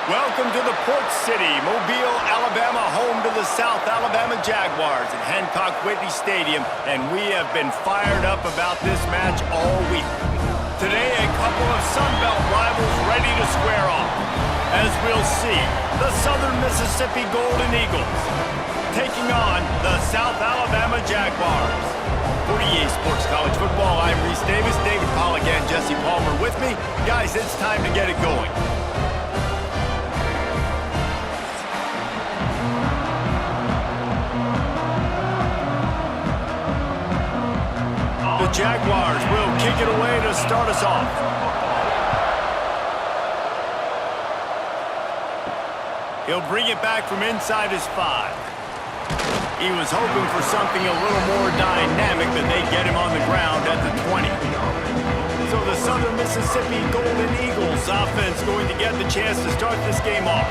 Welcome to the Port City, Mobile, Alabama, home to the South Alabama Jaguars at Hancock-Whitney Stadium, and we have been fired up about this match all week. Today, a couple of Sun Belt rivals ready to square off. As we'll see, the Southern Mississippi Golden Eagles taking on the South Alabama Jaguars. For EA Sports College Football, I'm Reese Davis, David Pollack, and Jesse Palmer with me. Guys, it's time to get it going. The Jaguars will kick it away to start us off. He'll bring it back from inside his 5. He was hoping for something a little more dynamic, but they get him on the ground at the 20. So the Southern Mississippi Golden Eagles offense going to get the chance to start this game off.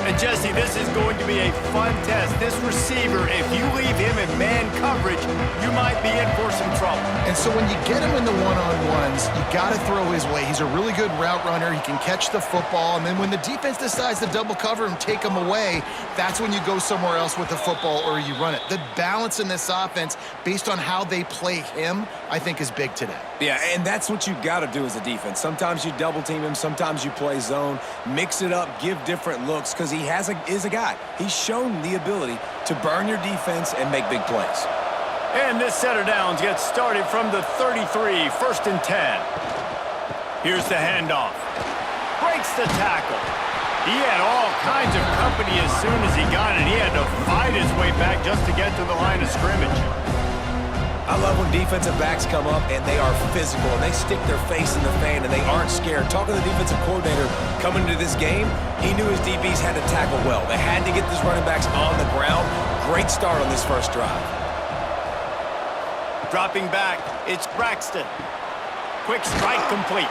And Jesse, this is going to be a fun test. This receiver, if you leave him in man coverage, you might be in for some trouble. And so when you get him in the one-on-ones, you got to throw his way. He's a really good route runner. He can catch the football. And then when the defense decides to double cover him, take him away, that's when you go somewhere else with the football or you run it. The balance in this offense, based on how they play him, I think is big today. Yeah, and that's what you got to do as a defense. Sometimes you double team him, sometimes you play zone, mix it up, give different looks, because he is a guy. He's shown the ability to burn your defense and make big plays. And this set of downs gets started from the 33, 1st and 10. Here's the handoff. Breaks the tackle. He had all kinds of company as soon as he got it. He had to fight his way back just to get to the line of scrimmage. I love when defensive backs come up and they are physical and they stick their face in the fan and they aren't scared. Talking to the defensive coordinator coming into this game, he knew his DBs had to tackle well. They had to get these running backs on the ground. Great start on this first drive. Dropping back, it's Braxton. Quick strike complete.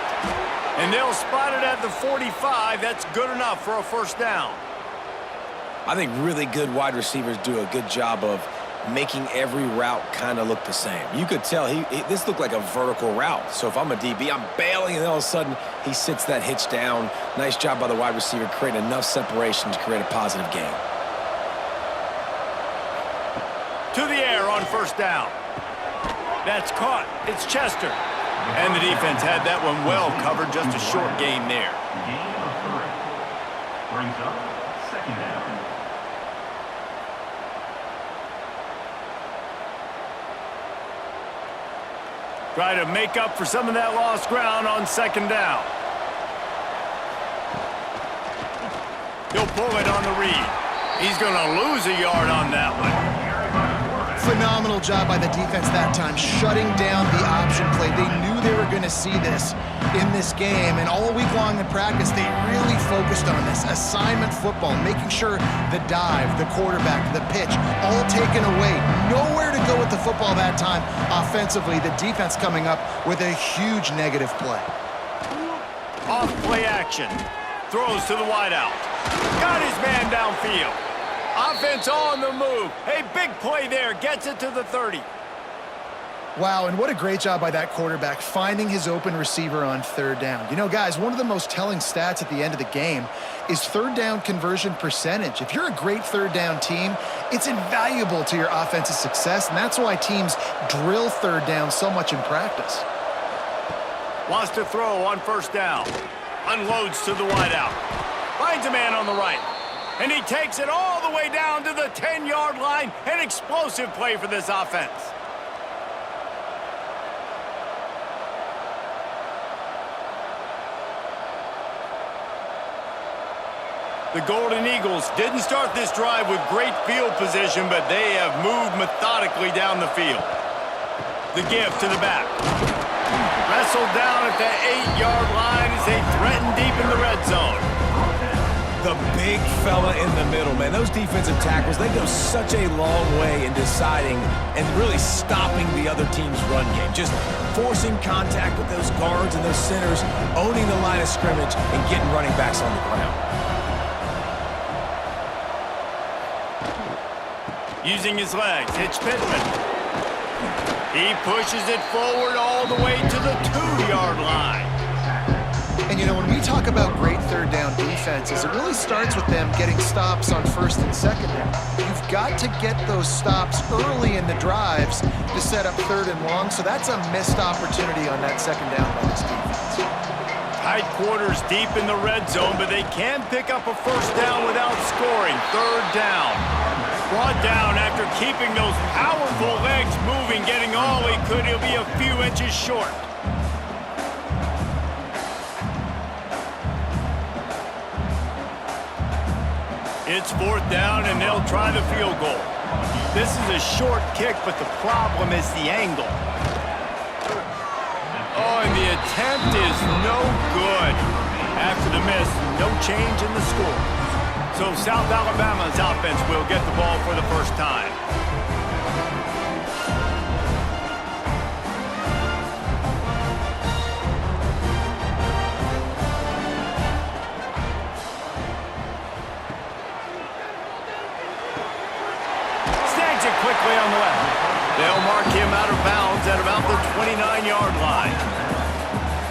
And they'll spot it at the 45. That's good enough for a first down. I think really good wide receivers do a good job of making every route kind of look the same. You could tell this looked like a vertical route. So if I'm a DB, I'm bailing, and all of a sudden he sits that hitch down. Nice job by the wide receiver, creating enough separation to create a positive gain. To the air on first down. That's caught. It's Chester. And the defense had that one well covered. Just a short gain there. Gain of 3. Brings up second down. Try to make up for some of that lost ground on second down. He'll pull it on the read. He's going to lose a yard on that one. Phenomenal job by the defense that time, shutting down the option play. They knew they were going to see this in this game, and all week long in practice, they really focused on this. Assignment football, making sure the dive, the quarterback, the pitch, all taken away. Nowhere to go with the football that time offensively. The defense coming up with a huge negative play. Off play action. Throws to the wideout. Got his man downfield. Offense on the move. Hey, big play there. Gets it to the 30. Wow, and what a great job by that quarterback, finding his open receiver on third down. You know, guys, one of the most telling stats at the end of the game is third down conversion percentage. If you're a great third down team, it's invaluable to your offensive success, and that's why teams drill third down so much in practice. Wants to throw on first down. Unloads to the wideout. Finds a man on the right. And he takes it all the way down to the 10-yard line. An explosive play for this offense. The Golden Eagles didn't start this drive with great field position, but they have moved methodically down the field. The give to the back. Wrestled down at the 8-yard line as they threaten deep in the red zone. The big fella in the middle, man. Those defensive tackles, they go such a long way in deciding and really stopping the other team's run game. Just forcing contact with those guards and those centers, owning the line of scrimmage, and getting running backs on the ground. Using his legs, it's Pittman. He pushes it forward all the way to the 2-yard line. And You know, when we talk about great third down defenses, it really starts with them getting stops on first and second down. You've got to get those stops early in the drives to set up third and long, so that's a missed opportunity on that second down by this defense. Tight quarters deep in the red zone, but they can pick up a first down without scoring. Third down. Brought down after keeping those powerful legs moving, getting all he could. He'll be a few inches short. It's fourth down, and they'll try the field goal. This is a short kick, but the problem is the angle. Oh, and the attempt is no good. After the miss, no change in the score. So South Alabama's offense will get the ball for the first time. Snags it quickly on the left. They'll mark him out of bounds at about the 29-yard line.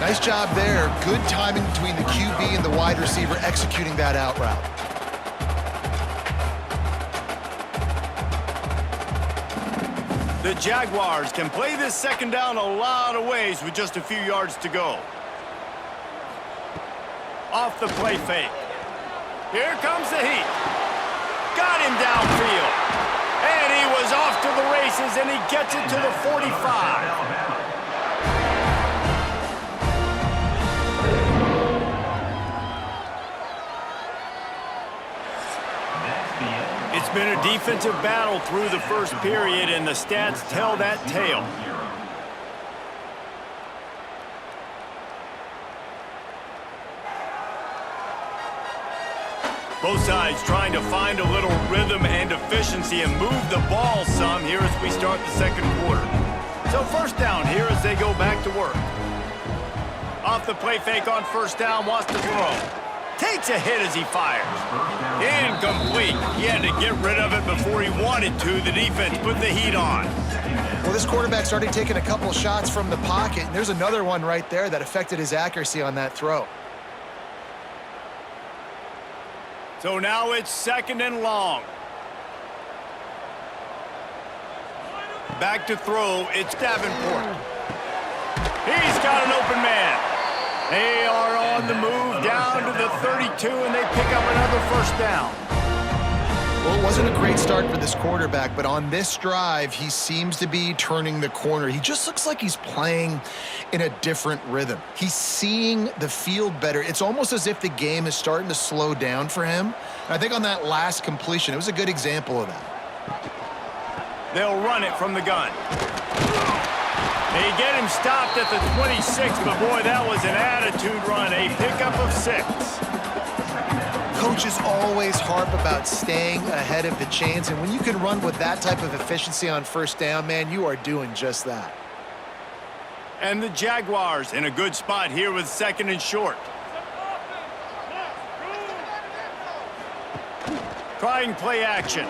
Nice job there. Good timing between the QB and the wide receiver executing that out route. The Jaguars can play this second down a lot of ways with just a few yards to go. Off the play fake. Here comes the heat. Got him downfield. And he was off to the races, and he gets it to the 45. It's been a defensive battle through the first period, and the stats tell that tale. Both sides trying to find a little rhythm and efficiency and move the ball some here as we start the second quarter. So first down here as they go back to work. Off the play fake on first down, wants to throw. Takes a hit as he fires. Incomplete. He had to get rid of it before he wanted to. The defense put the heat on. Well, this quarterback started taking a couple shots from the pocket, and there's another one right there that affected his accuracy on that throw. So now it's second and long. Back to throw, it's Davenport. He's got an open man. They are on the move down to the 32, and they pick up another first down. Well, it wasn't a great start for this quarterback, but on this drive, he seems to be turning the corner. He just looks like he's playing in a different rhythm. He's seeing the field better. It's almost as if the game is starting to slow down for him. And I think on that last completion, it was a good example of that. They'll run it from the gun. They get him stopped at the 26, but boy, that was an attitude run. A pickup of 6. Coaches always harp about staying ahead of the chains, and when you can run with that type of efficiency on first down, man, you are doing just that. And the Jaguars in a good spot here with second and short. Trying play action.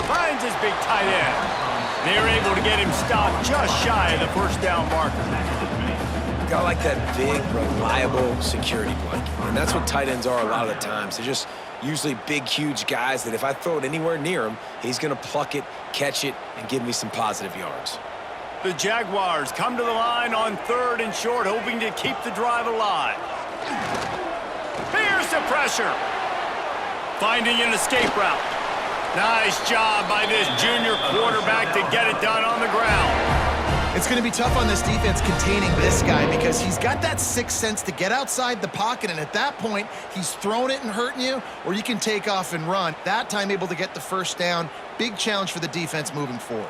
Finds his big tight end. They're able to get him stopped just shy of the first down marker. Got like that big, reliable security blanket. And that's what tight ends are a lot of the times. They're just usually big, huge guys that if I throw it anywhere near him, he's going to pluck it, catch it, and give me some positive yards. The Jaguars come to the line on third and short, hoping to keep the drive alive. Here's the pressure. Finding an escape route. Nice job by this junior quarterback to get it done on the ground. It's going to be tough on this defense containing this guy because he's got that sixth sense to get outside the pocket, and at that point, he's throwing it and hurting you, or you can take off and run. That time able to get the first down. Big challenge for the defense moving forward.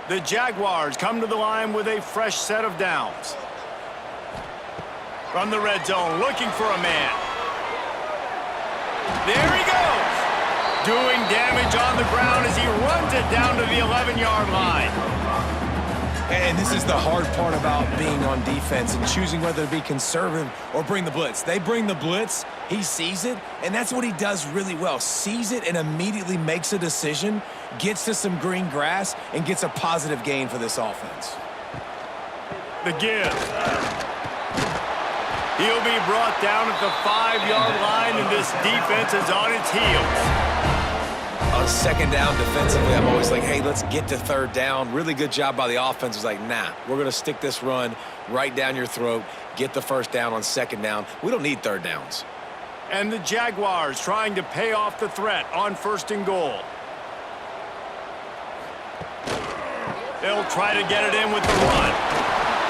The Jaguars come to the line with a fresh set of downs. From the red zone, looking for a man. There he goes. Doing damage on the ground as he runs it down to the 11-yard line. And this is the hard part about being on defense and choosing whether to be conservative or bring the blitz. They bring the blitz, he sees it, and that's what he does really well. Sees it and immediately makes a decision, gets to some green grass, and gets a positive gain for this offense. The give. He'll be brought down at the 5-yard line, and this defense is on its heels. On second down defensively, I'm always like, hey, let's get to third down. Really good job by the offense. It's like, nah, we're going to stick this run right down your throat, get the first down on second down. We don't need third downs. And the Jaguars trying to pay off the threat on 1st and goal. They'll try to get it in with the run.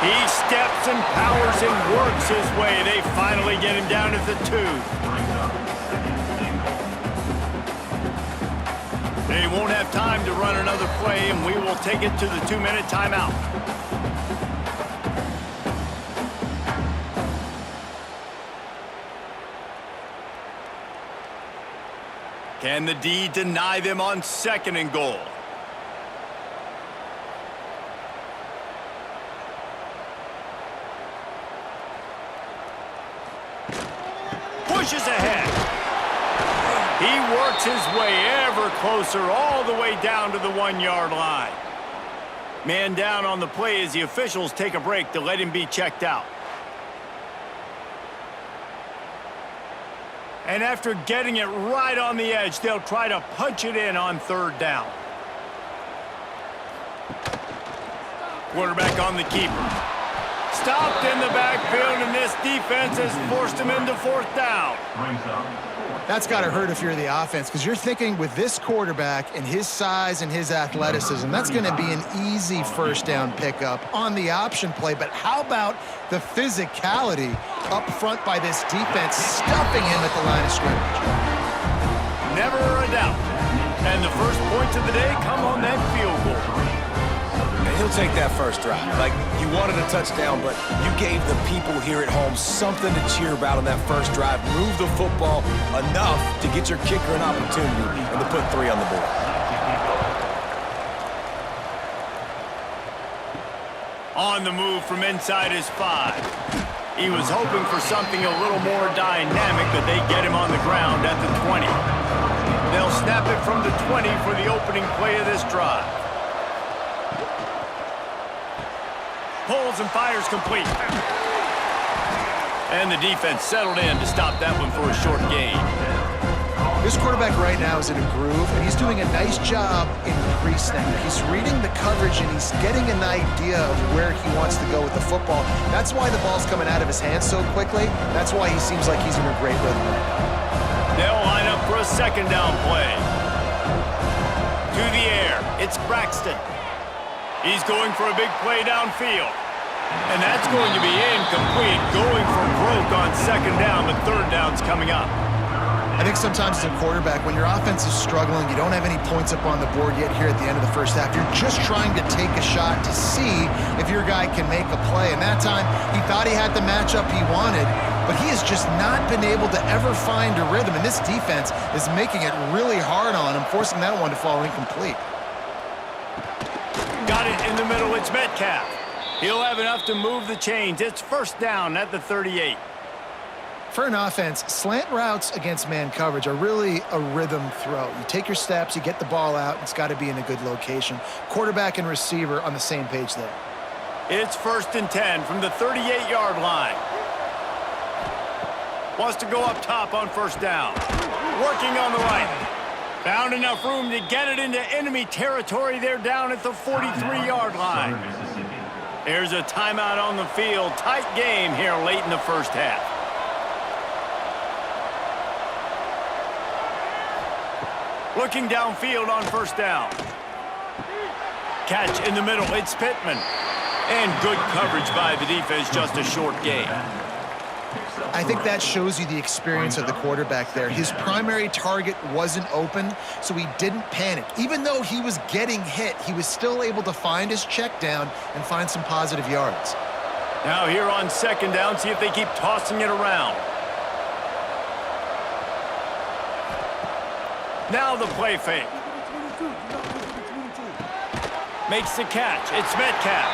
He steps and powers and works his way. They finally get him down at the 2. They won't have time to run another play, and we will take it to the 2-minute timeout. Can the D deny them on 2nd and goal? Pushes ahead. He works his way ever closer all the way down to the 1-yard line. Man down on the play as the officials take a break to let him be checked out. And after getting it right on the edge, they'll try to punch it in on 3rd down. Quarterback on the keeper. Stopped in the backfield, and this defense has forced him into 4th down. That's got to hurt if you're the offense, because you're thinking with this quarterback and his size and his athleticism, that's going to be an easy 1st down pickup on the option play. But how about the physicality up front by this defense, stuffing him at the line of scrimmage? Never a doubt. And the first points of the day come on that field goal. And he'll take that first drive. Like, you wanted a touchdown, but you gave the people here at home something to cheer about on that first drive. Move the football enough to get your kicker an opportunity and to put 3 on the board. On the move from inside his 5. He was hoping for something a little more dynamic, but they get him on the ground at the 20. They'll snap it from the 20 for the opening play of this drive. Pulls and fires complete. And the defense settled in to stop that one for a short gain. This quarterback right now is in a groove, and he's doing a nice job in pre-snap. He's reading the coverage, and he's getting an idea of where he wants to go with the football. That's why the ball's coming out of his hands so quickly. That's why he seems like he's in a great rhythm right now. They'll line up for a 2nd down play. To the air, it's Braxton. He's going for a big play downfield. And that's going to be incomplete, going for broke on 2nd down, but 3rd down's coming up. I think sometimes as a quarterback, when your offense is struggling, you don't have any points up on the board yet here at the end of the first half. You're just trying to take a shot to see if your guy can make a play. And that time, he thought he had the matchup he wanted, but he has just not been able to ever find a rhythm. And this defense is making it really hard on him, forcing that one to fall incomplete. Got it in the middle. It's Metcalf. He'll have enough to move the chains. It's 1st down at the 38. For an offense, slant routes against man coverage are really a rhythm throw. You take your steps, you get the ball out, it's got to be in a good location. Quarterback and receiver on the same page there. It's 1st and 10 from the 38-yard line. Wants to go up top on 1st down. Working on the right. Found enough room to get it into enemy territory. They're down at the 43-yard line. There's a timeout on the field. Tight game here late in the first half. Looking downfield on 1st down. Catch in the middle. It's Pittman. And good coverage by the defense. Just a short gain. I think that shows you the experience of the quarterback there. His primary target wasn't open, so he didn't panic. Even though he was getting hit, he was still able to find his check down and find some positive yards. Now here on 2nd down, see if they keep tossing it around. Now the play fake. Makes the catch. It's Metcalf.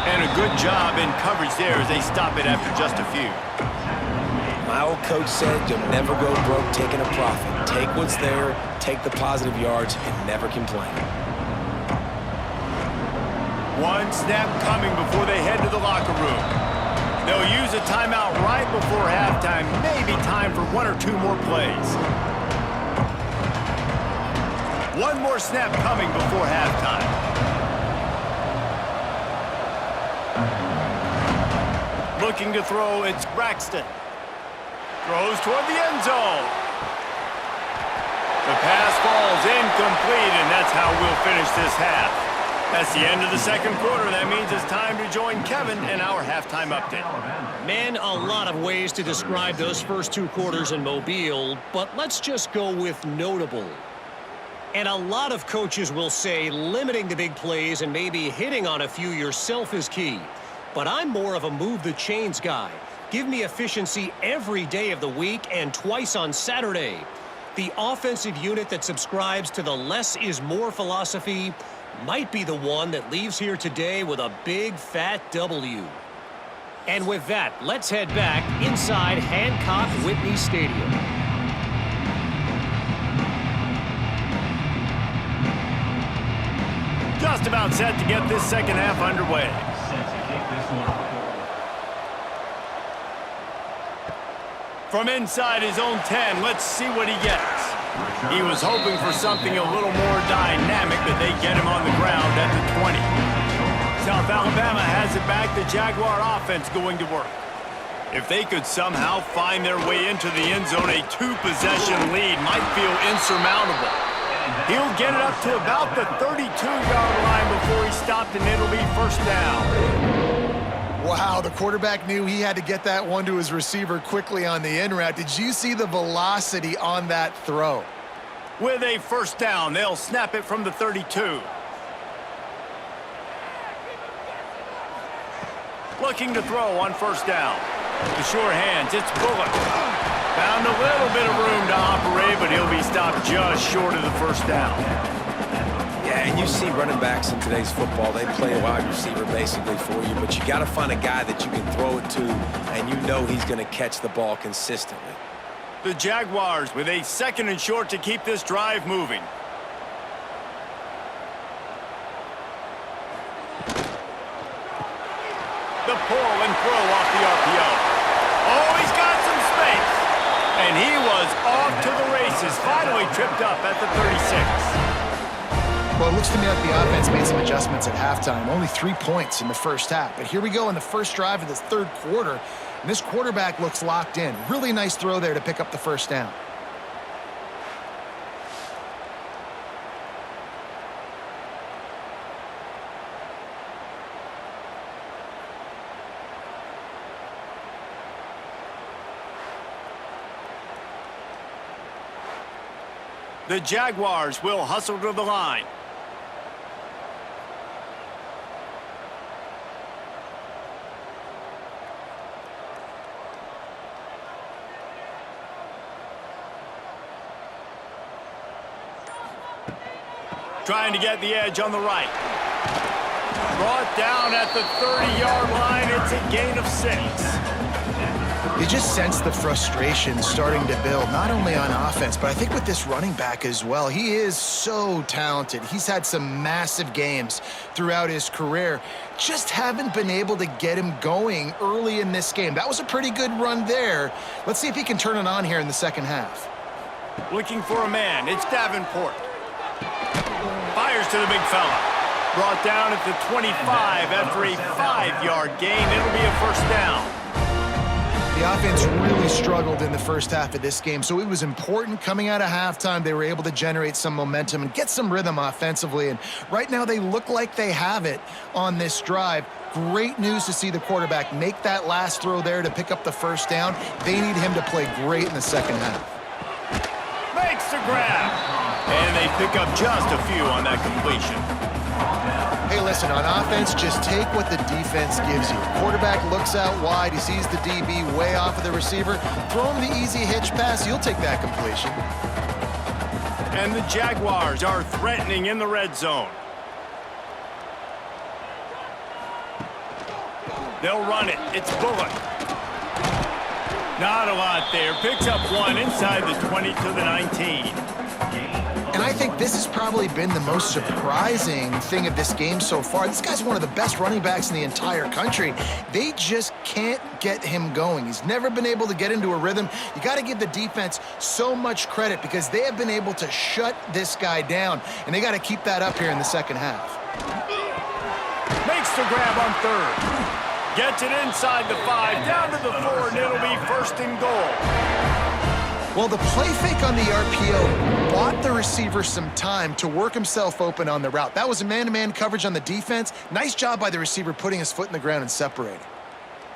And a good job in coverage there as they stop it after just a few. My old coach said you'll never go broke taking a profit. Take what's there, take the positive yards, and never complain. One snap coming before they head to the locker room. They'll use a timeout right before halftime. Maybe time for 1 or 2 more plays. One more snap coming before halftime. Looking to throw, it's Braxton. Throws toward the end zone. The pass falls incomplete, and that's how we'll finish this half. That's the end of the second quarter. That means it's time to join Kevin in our halftime update. Man, a lot of ways to describe those first 2 quarters in Mobile, but let's just go with notable. And a lot of coaches will say limiting the big plays and maybe hitting on a few yourself is key. But I'm more of a move the chains guy. Give me efficiency every day of the week and twice on Saturday. The offensive unit that subscribes to the less is more philosophy might be the one that leaves here today with a big fat W. And with that, let's head back inside Hancock Whitney Stadium. Just about set to get this second half underway. From inside his own 10, let's see what he gets. He was hoping for something a little more dynamic, but they get him on the ground at the 20. South Alabama has it back. The Jaguar offense going to work. If they could somehow find their way into the end zone, a 2-possession lead might feel insurmountable. He'll get it up to about the 32-yard line before he stopped, and it'll be first down. Wow, the quarterback knew he had to get that one to his receiver quickly on the in route. Did you see the velocity on that throw? With a first down, they'll snap it from the 32. Looking to throw on first down. The sure hands, it's Bullock. Found a little bit of room to operate, but he'll be stopped just short of the first down. Yeah, and you see running backs in today's football, they play a wide receiver basically for you, but you got to find a guy that you can throw it to, and you know he's going to catch the ball consistently. The Jaguars with a 2nd and short to keep this drive moving. The pull and throw off the RPO. Oh, he's got some space. And he was off to the races, finally tripped up at the 36. Well, it looks to me like the offense made some adjustments at halftime. Only 3 points in the first half. But here we go in the first drive of this third quarter. And this quarterback looks locked in. Really nice throw there to pick up the first down. The Jaguars will hustle to the line. Trying to get the edge on the right. Brought down at the 30-yard line. It's a gain of 6. You just sense the frustration starting to build, not only on offense, but I think with this running back as well. He is so talented. He's had some massive games throughout his career. Just haven't been able to get him going early in this game. That was a pretty good run there. Let's see if he can turn it on here in the second half. Looking for a man. It's Davenport. Fires to the big fella. Brought down at the 25 after a 5-yard gain. It'll be a first down. The offense really struggled in the first half of this game, so it was important coming out of halftime. They were able to generate some momentum and get some rhythm offensively, and right now they look like they have it on this drive. Great news to see the quarterback make that last throw there to pick up the first down. They need him to play great in the second half. Makes the grab, and they pick up just a few on that completion. Hey, listen, on offense, just take what the defense gives you. Quarterback looks out wide. He sees the DB way off of the receiver. Throw him the easy hitch pass. You'll take that completion. And the Jaguars are threatening in the red zone. They'll run it. It's Bullock. Not a lot there. Picks up one inside the 20 to the 19. And I think this has probably been the most surprising thing of this game so far. This guy's one of the best running backs in the entire country. They just can't get him going. He's never been able to get into a rhythm. You got to give the defense so much credit because they have been able to shut this guy down, and they got to keep that up here in the second half. Makes the grab on third. Gets it inside the 5, down to the 4, and it'll be first and goal. Well, the play fake on the RPO bought the receiver some time to work himself open on the route. That was a man-to-man coverage on the defense. Nice job by the receiver putting his foot in the ground and separating.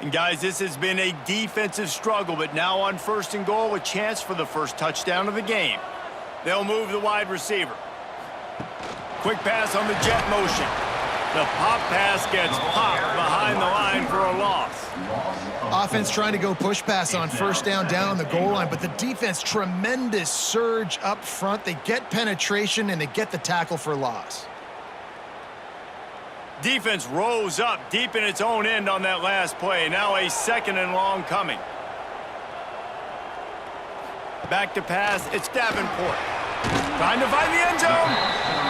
And guys, this has been a defensive struggle, but now on first and goal, a chance for the first touchdown of the game. They'll move the wide receiver. Quick pass on the jet motion. The pop pass gets popped behind the line for a loss. Offense trying to go push pass on first down on the goal line, but the defense, tremendous surge up front. They get penetration, and they get the tackle for loss. Defense rose up deep in its own end on that last play. Now a second and long coming. Back to pass, it's Davenport. Trying to find the end zone.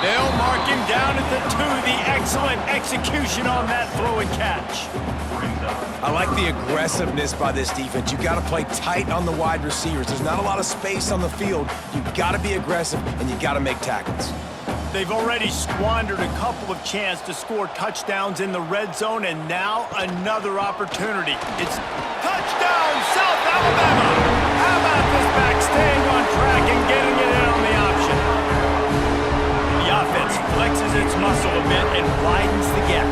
They'll mark him down at the 2. The excellent execution on that throw and catch. I like the aggressiveness by this defense. You got to play tight on the wide receivers. There's not a lot of space on the field. You got to be aggressive, and you got to make tackles. They've already squandered a couple of chances to score touchdowns in the red zone, and now another opportunity. It's touchdown, South Alabama! How about this back staying on track and getting it in on the option? The offense flexes its muscle a bit and widens the gap.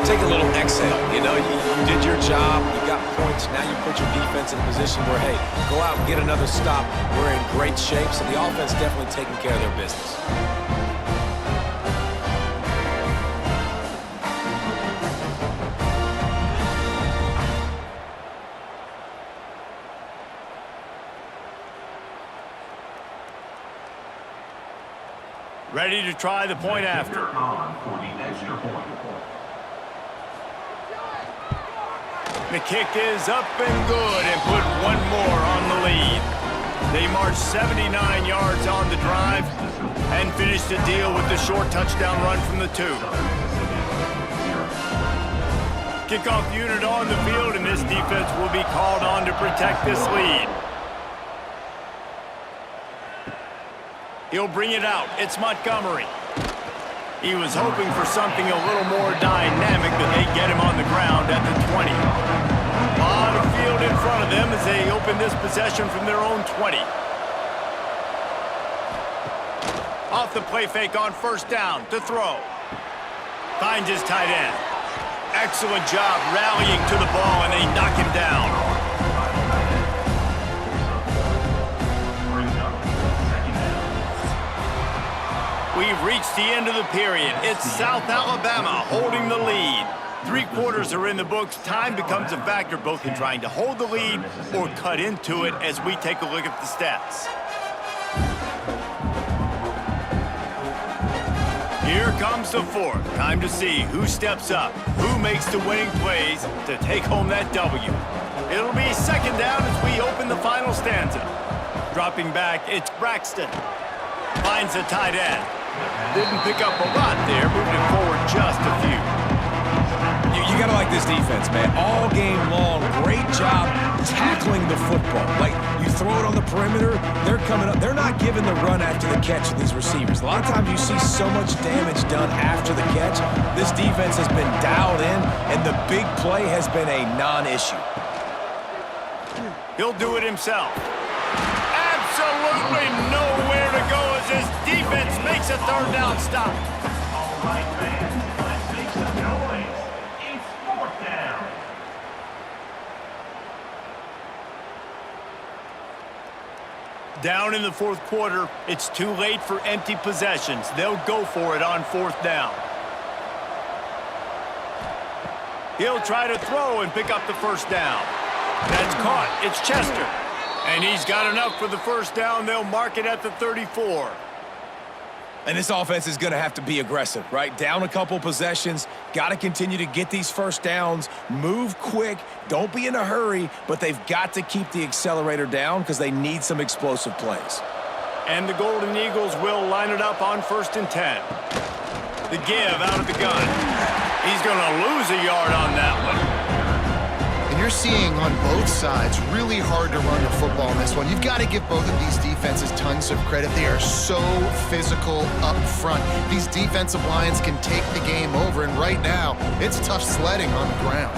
Take a little exhale. You know, you did your job. You got points. Now you put your defense in a position where, hey, go out and get another stop. We're in great shape, so the offense definitely taking care of their business. Ready to try the point after. For the extra point. The kick is up and good and put one more on the lead. They marched 79 yards on the drive and finished the deal with the short touchdown run from the 2. Kickoff unit on the field, and this defense will be called on to protect this lead. He'll bring it out. It's Montgomery. He was hoping for something a little more dynamic, but they get him on the ground at the 20. A lot of field in front of them as they open this possession from their own 20. Off the play fake on first down to throw. Finds his tight end. Excellent job rallying to the ball, and they knock him down. We've reached the end of the period. It's South Alabama holding the lead. 3 quarters are in the books. Time becomes a factor both in trying to hold the lead or cut into it as we take a look at the stats. Here comes the 4th. Time to see who steps up, who makes the winning plays to take home that W. It'll be second down as we open the final stanza. Dropping back, it's Braxton. Finds the tight end. Didn't pick up a lot there, moving it forward just a few. You got to like this defense, man. All game long, great job tackling the football. Like, you throw it on the perimeter, they're coming up. They're not giving the run after the catch to these receivers. A lot of times you see so much damage done after the catch. This defense has been dialed in, and the big play has been a non-issue. He'll do it himself. Absolutely nowhere to go as this defense makes a third down stop. All right, fans, let's make some noise. It's 4th down. Down in the 4th quarter, it's too late for empty possessions. They'll go for it on 4th down. He'll try to throw and pick up the first down. That's caught. It's Chester. And he's got enough for the first down. They'll mark it at the 34. And this offense is going to have to be aggressive, right? Down a couple possessions, got to continue to get these first downs, move quick, don't be in a hurry, but they've got to keep the accelerator down because they need some explosive plays. And the Golden Eagles will line it up on 1st and 10. The give out of the gun. He's going to lose a yard on that one. And you're seeing on both sides really hard to run the football in this one. You've got to give both of these defenses tons of credit. They are so physical up front. These defensive lines can take the game over, and right now, it's tough sledding on the ground.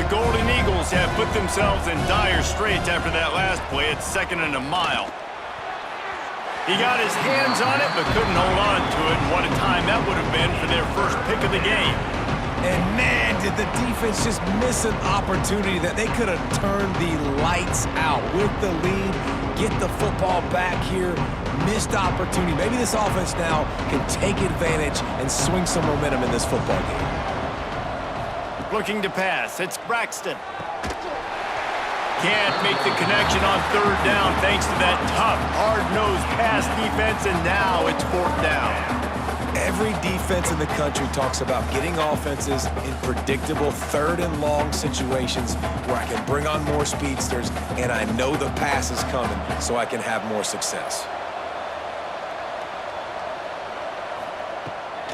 The Golden Eagles have put themselves in dire straits after that last play. It's 2nd and a mile. He got his hands on it, but couldn't hold on to it. And what a time that would have been for their first pick of the game. And man, did the defense just miss an opportunity that they could have turned the lights out with the lead, get the football back here. Missed opportunity. Maybe this offense now can take advantage and swing some momentum in this football game. Looking to pass. It's Braxton. Can't make the connection on 3rd down thanks to that tough, hard-nosed pass defense, and now it's 4th down. Every defense in the country talks about getting offenses in predictable 3rd and long situations where I can bring on more speedsters and I know the pass is coming so I can have more success.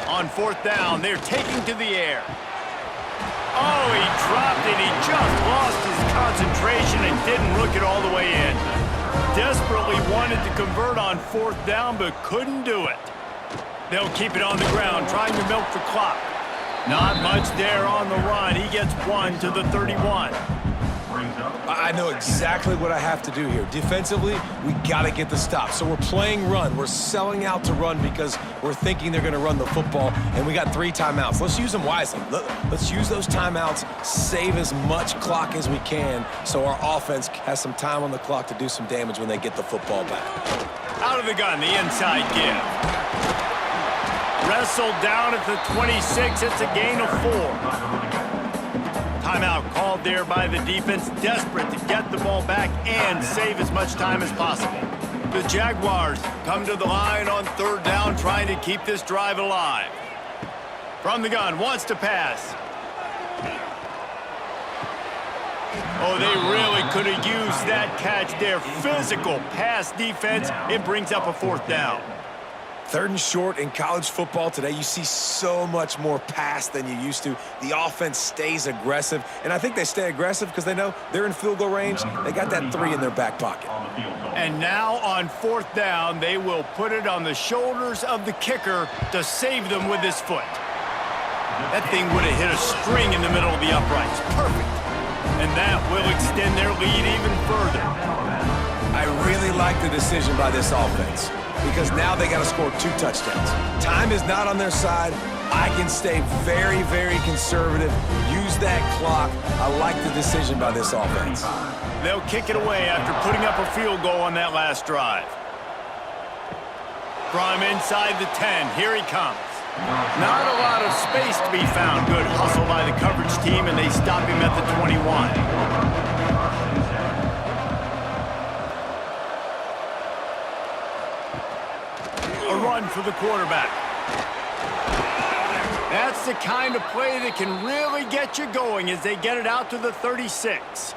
On 4th down, they're taking to the air. Oh, he dropped it. He just lost his concentration and didn't look it all the way in. Desperately wanted to convert on 4th down, but couldn't do it. They'll keep it on the ground, trying to milk the clock. Not much there on the run. He gets 1 to the 31. I know exactly what I have to do here. Defensively, we got to get the stop. So we're playing run. We're selling out to run because we're thinking they're going to run the football, and we got 3 timeouts. Let's use them wisely. Let's use those timeouts, save as much clock as we can so our offense has some time on the clock to do some damage when they get the football back. Out of the gun, the inside give. Wrestled down at the 26. It's a gain of 4. Timeout called there by the defense, desperate to get the ball back and save as much time as possible. The Jaguars come to the line on 3rd down, trying to keep this drive alive. From the gun, wants to pass. Oh, they really could have used that catch there. Physical pass defense. It brings up a 4th down. 3rd and short in college football today, you see so much more pass than you used to. The offense stays aggressive, and I think they stay aggressive because they know they're in field goal range. They got that 3 in their back pocket. And now on 4th down, they will put it on the shoulders of the kicker to save them with his foot. That thing would have hit a string in the middle of the uprights. Perfect. And that will extend their lead even further. I really like the decision by this offense, because now they got to score 2 touchdowns. Time is not on their side. I can stay very, very conservative, use that clock. I like the decision by this offense. They'll kick it away after putting up a field goal on that last drive. From inside the 10, here he comes. Not a lot of space to be found. Good hustle by the coverage team, and they stop him at the 21. A run for the quarterback. That's the kind of play that can really get you going as they get it out to the 36.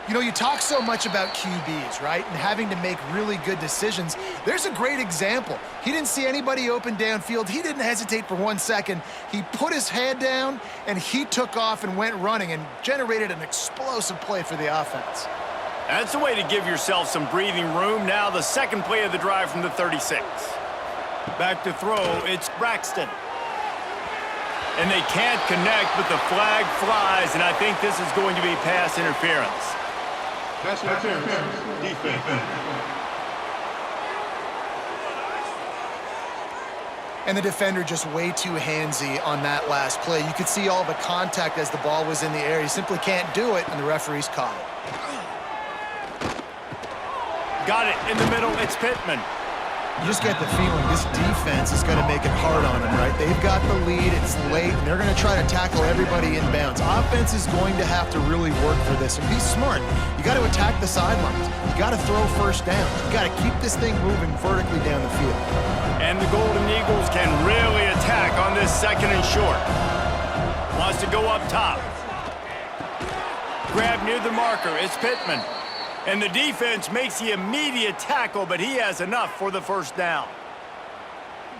You know, you talk so much about QBs, right? And having to make really good decisions. There's a great example. He didn't see anybody open downfield. He didn't hesitate for 1 second. He put his head down, and he took off and went running and generated an explosive play for the offense. That's the way to give yourself some breathing room. Now the second play of the drive from the 36. Back to throw, it's Braxton. And they can't connect, but the flag flies, and I think this is going to be pass interference. Pass interference. Defense. And the defender just way too handsy on that last play. You could see all the contact as the ball was in the air. He simply can't do it, and the referee's caught it. Got it in the middle, it's Pittman. You just get the feeling this defense is going to make it hard on them, right? They've got the lead, it's late, and they're going to try to tackle everybody inbounds. Offense is going to have to really work for this and be smart. You got to attack the sidelines. You got to throw 1st down. You got to keep this thing moving vertically down the field. And the Golden Eagles can really attack on this 2nd and short. Wants to go up top. Grab near the marker, it's Pittman. And the defense makes the immediate tackle, but he has enough for the first down.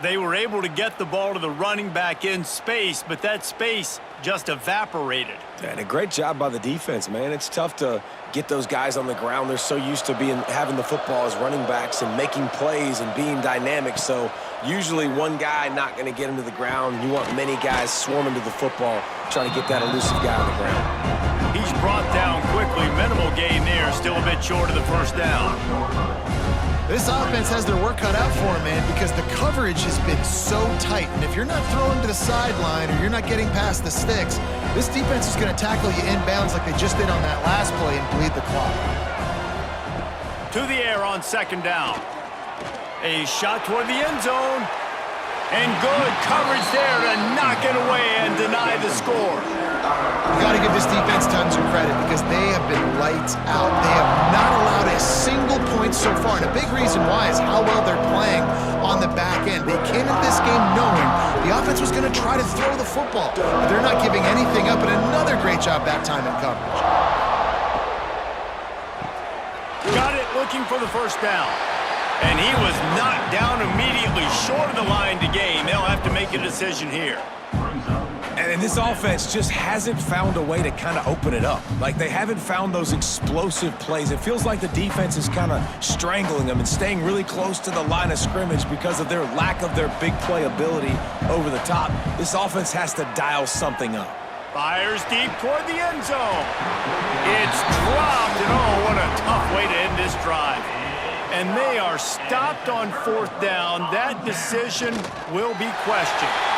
They were able to get the ball to the running back in space, but that space just evaporated. And a great job by the defense, man. It's tough to get those guys on the ground. They're so used to having the football as running backs and making plays and being dynamic. So usually one guy not going to get him to the ground. You want many guys swarming to the football, trying to get that elusive guy on the ground. He's brought down quickly. Minimal gain there, still a bit short of the first down. This offense has their work cut out for them, man, because the coverage has been so tight. And if you're not throwing to the sideline or you're not getting past the sticks, this defense is going to tackle you inbounds like they just did on that last play and bleed the clock. To the air on second down. A shot toward the end zone. And good coverage there to knock it away and deny the score. You got to give this defense tons of credit because they have been lights out. They have not allowed a single point so far, and a big reason why is how well they're playing on the back end. They came into this game knowing the offense was going to try to throw the football, but they're not giving anything up, and another great job that time in coverage. Got it, looking for the first down. And he was knocked down immediately short of the line to gain. They'll have to make a decision here. And this offense just hasn't found a way to kind of open it up. Like, they haven't found those explosive plays. It feels like the defense is kind of strangling them and staying really close to the line of scrimmage because of their lack of their big play ability over the top. This offense has to dial something up. Fires deep toward the end zone. It's dropped, and oh, what a tough way to end this drive. And they are stopped on fourth down. That decision will be questioned.